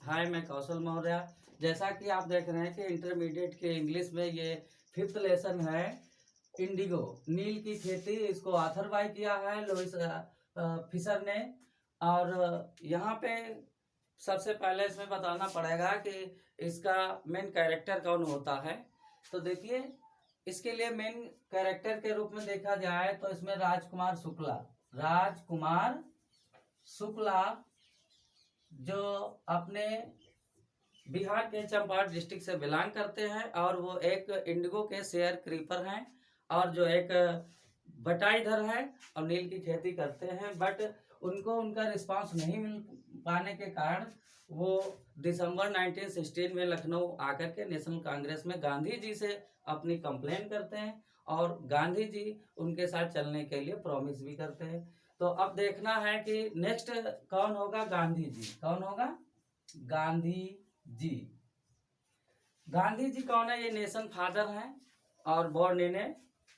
हाय, मैं कौशल मौर्य। जैसा कि आप देख रहे हैं कि इंटरमीडिएट के इंग्लिश में ये 5th लेसन है, इंडिगो नील की खेती। इसको ऑथर बाय किया है लुइस फिशर ने। और यहाँ पे सबसे पहले इसमें बताना पड़ेगा कि इसका मेन कैरेक्टर कौन होता है। तो देखिए, इसके लिए मेन कैरेक्टर के रूप में देखा जाए तो इसमें राजकुमार शुक्ला जो अपने बिहार के चंपारण डिस्ट्रिक्ट से बिलोंग करते हैं और वो एक इंडिगो के शेयर क्रीपर हैं और जो एक बटाईधर है और नील की खेती करते हैं। बट उनको उनका रिस्पांस नहीं मिल पाने के कारण वो दिसंबर 1916 में लखनऊ आकर के नेशनल कांग्रेस में गांधी जी से अपनी कंप्लेन करते हैं और गांधी जी उनके साथ चलने के लिए प्रॉमिस भी करते हैं। तो अब देखना है कि नेक्स्ट कौन होगा। गांधी जी कौन होगा? गांधी जी। गांधी जी कौन है? ये नेशन फादर हैं और बोर्न इन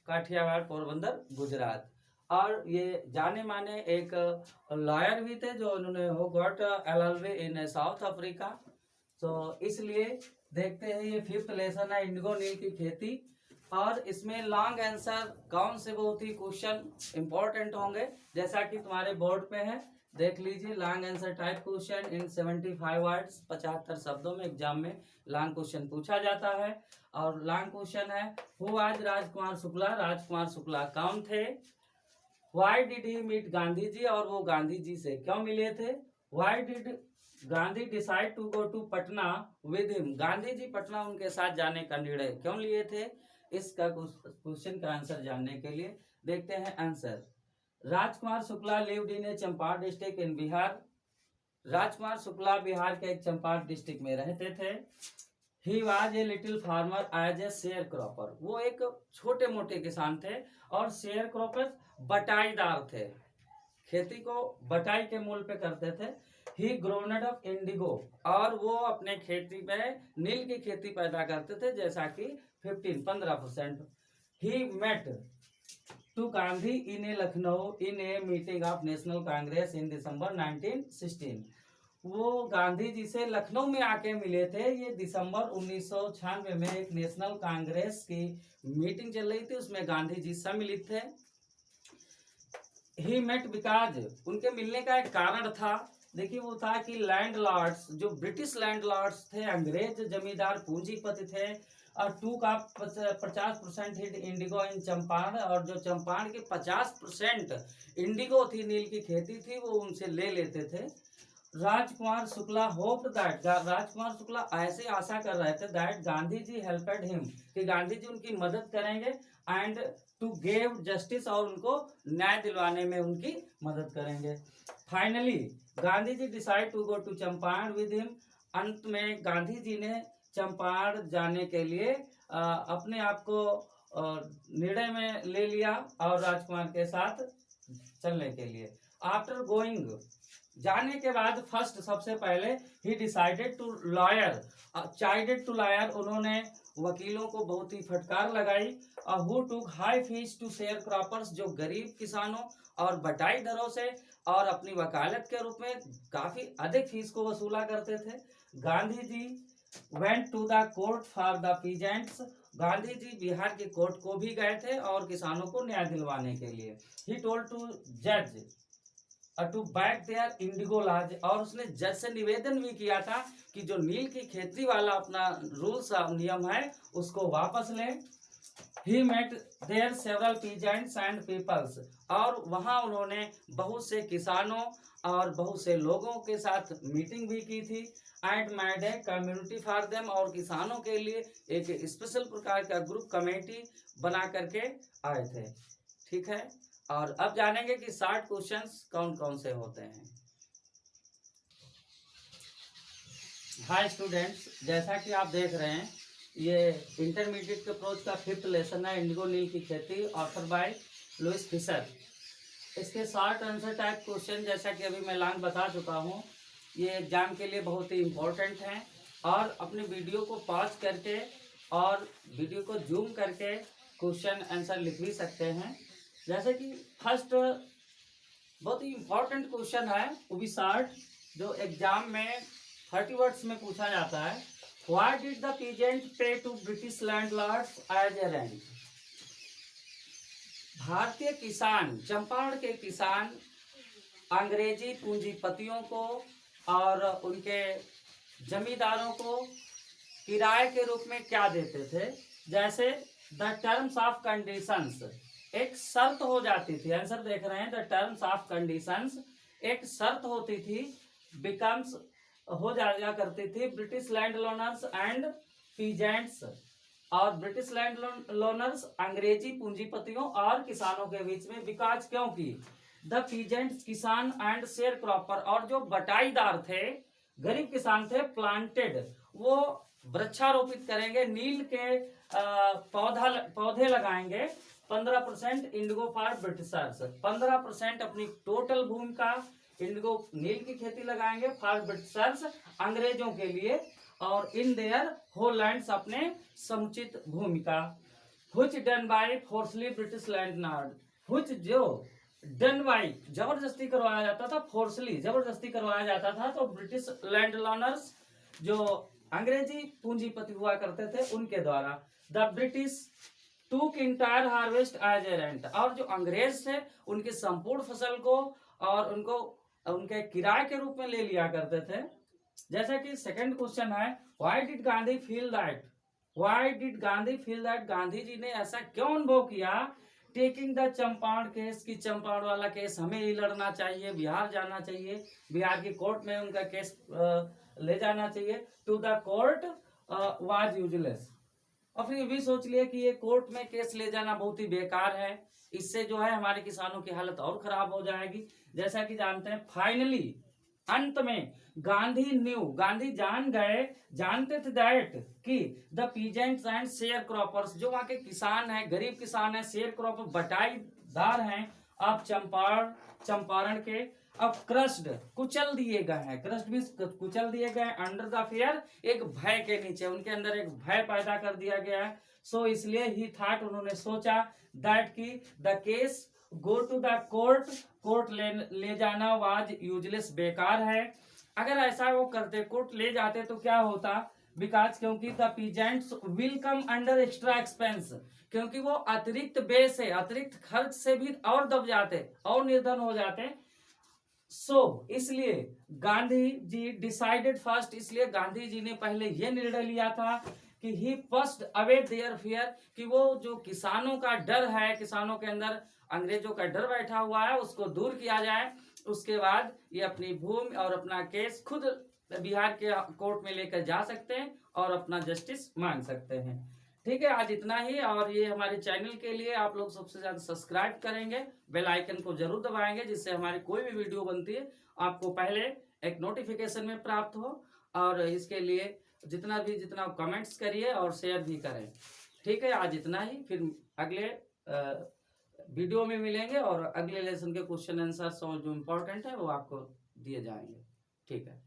काठियावाड़, पोरबंदर, गुजरात। और ये जाने माने एक लॉयर भी थे जो उन्होंने हो गॉट LLB इन साउथ अफ्रीका। तो इसलिए देखते हैं, ये 5th लेसन है, इंडिगो नील की खेती। और इसमें लॉन्ग आंसर कौन से बहुत ही क्वेश्चन इंपॉर्टेंट होंगे, जैसा कि तुम्हारे बोर्ड पे है, देख लीजिए। Long answer type question in 75 words, 75 शब्दों में एग्जाम में लॉन्ग क्वेश्चन पूछा जाता है। और लॉन्ग क्वेश्चन है, हु आज राजकुमार शुक्ला? राजकुमार शुक्ला कौन थे? Why did he meet Gandhi ji? और वो गांधी जी से क्यों मिले थे? Why did Gandhi decide to go to Patna with him? Gandhi ji Patna उनके साथ जाने का निर्णय क्यों लिए थे? इसका क्वेश्चन का आंसर जानने के लिए देखते हैं answer. Rajkumar Shukla lived in a Champaran district in Bihar. Rajkumar Shukla Bihar के एक चंपारण डिस्ट्रिक्ट में रहते थे। He was a little farmer as a sharecropper. वो एक छोटे मोटे किसान थे और शेयर क्रॉपर बटाईदार थे, खेती को बटाई के मूल पे करते थे। ही ग्रोनेड ऑफ इंडिगो, और वो अपने खेती में नील की खेती पैदा करते थे, जैसा कि 15% he met to Gandhi in a Lucknow in a meeting of national Congress in December 1916। वो गांधी जी से लखनऊ में आके मिले थे। ये दिसंबर 1996 में एक नेशनल कांग्रेस की मीटिंग चल रही थी, उसमें गांधी जी सम्मिलित थे। ही मेट बिकॉज, उनके मिलने का एक कारण था, देखिए वो था कि लैंड लॉर्ड्स, जो ब्रिटिश लैंड लॉर्ड्स थे, अंग्रेज जमींदार पूंजीपति थे, और 50% हिट इंडिगो इन चंपारण, और जो चंपारण की 50% इंडिगो थी, नील की खेती थी, वो उनसे ले लेते थे। राजकुमार शुक्ला होप दैट, राजकुमार शुक्ला ऐसे आशा कर रहे थे दैट गांधी जी हेल्पेड हिम, कि गांधी जी उनकी मदद करेंगे, एंड टू गेव जस्टिस, और उनको न्याय दिलवाने में उनकी मदद करेंगे। Finally Gandhi ji decide to go to Champaran with him. अंत में गांधी जी ने चंपारण जाने के लिए अपने आप को निर्णय में ले लिया और राजकुमार के साथ चलने के लिए। आफ्टर गोइंग, जाने के बाद, फर्स्ट सबसे पहले he decided to lawyer, chided to lawyer, उन्होंने वकीलों को बहुत ही फटकार लगाई। Who took high fees to sharecroppers, जो गरीब किसानों और बटाईदारों से और अपनी वकालत के रूप में काफी अधिक फीस को वसूला करते थे। Gandhi ji went to the court for the peasants, Gandhi ji Bihar के कोर्ट को भी गए थे और किसानों को न्याय दिलवाने के लिए। ही टोल्ड टू जज to back their indigo laws, और उसने जज से निवेदन भी किया था कि जो नील की खेती वाला अपना रूल्स नियम है उसको वापस लें। He met there several peasants and peoples, और वहां उन्होंने बहुत से किसानों और बहुत से लोगों के साथ मीटिंग भी की थी। And made a community for them, और किसानों के लिए एक स्पेशल प्रकार का ग्रुप कमेटी बना करके आए थे। ठीक है, और अब जानेंगे कि 60 क्वेश्चंस कौन कौन से होते हैं। हाय स्टूडेंट्स, जैसा कि आप देख रहे हैं, ये इंटरमीडिएट के अप्रोच का 5th लेसन है, इंडिगो नील की खेती, ऑथर बाय लुइस फिशर। इसके 60 आंसर टाइप क्वेश्चन, जैसा कि अभी मैं लॉन्ग बता चुका हूँ, ये एग्जाम के लिए बहुत ही इम्पोर्टेंट हैं। और अपने वीडियो को पॉज करके और वीडियो को जूम करके क्वेश्चन आंसर लिख भी सकते हैं। जैसे कि फर्स्ट बहुत ही इम्पोर्टेंट क्वेश्चन है, वो भी 60, जो एग्जाम में 30 वर्ड्स में पूछा जाता है, why did the peasant pay to British landlords as a rent. भारतीय किसान, चंपारण के किसान अंग्रेजी पूंजीपतियों को और उनके जमींदारों को किराए के रूप में क्या देते थे। जैसे द टर्म्स ऑफ कंडीशंस, एक शर्त हो जाती थी, आंसर देख रहे हैं, द टर्म्स ऑफ कंडीशंस एक शर्त होती थी, बिकम्स हो जाया करती थी British land loners and peasants, और ब्रिटिश लैंड लोनर्स अंग्रेजी पूंजीपतियों और किसानों के बीच में, बिकॉज क्योंकि द पीजेंट्स किसान एंड शेयर क्रॉपर, और जो बटाईदार थे गरीब किसान थे, प्लांटेड वो वृक्षारोपित करेंगे, नील के पौधे लगाएंगे, 15% इंडिगो फॉर ब्रिटिशर्स, 15% अपनी टोटल भूमि का इंडिगो नील की खेती लगाएंगे फॉर ब्रिटिशर्स, अंग्रेजों के लिए, और इन देयर होल लैंड्स, अपने समुचित भूमि का। Which done by forcely British landlord, which जो डन बाय जबरदस्ती करवाया जाता था, फोर्सली जबरदस्ती करवाया जाता था, तो ब्रिटिश लैंडलॉनर्स जो अंग्रेजी पूंजीपति हुआ करते थे उनके द्वारा। The British took entire harvest as a rent, और जो अंग्रेज थे उनकी संपूर्ण फसल को और उनको उनके किराए के रूप में ले लिया करते थे। जैसा कि सेकंड क्वेश्चन है, why did Gandhi feel that, why did Gandhi feel that, Gandhi ji ने ऐसा क्यों अनुभव किया, टेकिंग द चंपारण केस, की चंपारण वाला केस हमें ही लड़ना चाहिए, बिहार जाना चाहिए, बिहार की कोर्ट में उनका केस ले जाना चाहिए, to the court was useless. और फिर ये भी सोच लिया कि ये कोर्ट में केस ले जाना बहुत ही बेकार है, इससे जो है हमारे किसानों की हालत और खराब हो जाएगी। जैसा कि जानते हैं, फाइनली अंत में गांधी न्यू, गांधी जान गए, जानते थे दैट कि the peasants and share croppers, जो वहां के किसान हैं, गरीब किसान हैं, शेयर क्रॉपर बटाईदार हैं, आप चंपारण के, अब क्रस्ड कुचल दिए गए हैं, क्रस्ड भी कुचल दिए गए, अंडर द फियर, एक भय के नीचे, उनके अंदर एक भय पैदा कर दिया गया है। सो इसलिए ही थॉट, उन्होंने सोचा दैट की the case go to the court, court ले जाना वाज यूजलेस, बेकार है। अगर ऐसा वो करते, कोर्ट ले जाते तो क्या होता, बिकॉज क्योंकि the peasants will come under extra expense, क्योंकि वो अतिरिक्त व्यय से, अतिरिक्त खर्च से भी और दब जाते और निर्धन हो जाते। इसलिए गांधी जी डिसाइडेड फर्स्ट, इसलिए गांधी जी ने पहले ये निर्णय लिया था कि ही फर्स्ट अवे देयर फियर, कि वो जो किसानों का डर है, किसानों के अंदर अंग्रेजों का डर बैठा हुआ है, उसको दूर किया जाए। उसके बाद ये अपनी भूमि और अपना केस खुद बिहार के कोर्ट में लेकर जा सकते हैं और अपना जस्टिस मांग सकते हैं। ठीक है, आज इतना ही। और ये हमारे चैनल के लिए आप लोग सबसे ज्यादा सब्सक्राइब करेंगे, बेल आइकन को जरूर दबाएंगे, जिससे हमारी कोई भी वीडियो बनती है आपको पहले एक नोटिफिकेशन में प्राप्त हो। और इसके लिए जितना कमेंट्स करिए और शेयर भी करें। ठीक है, आज इतना ही, फिर अगले वीडियो में मिलेंगे और अगले लेसन के क्वेश्चन आंसर जो इम्पोर्टेंट है वो आपको दिए जाएंगे। ठीक है।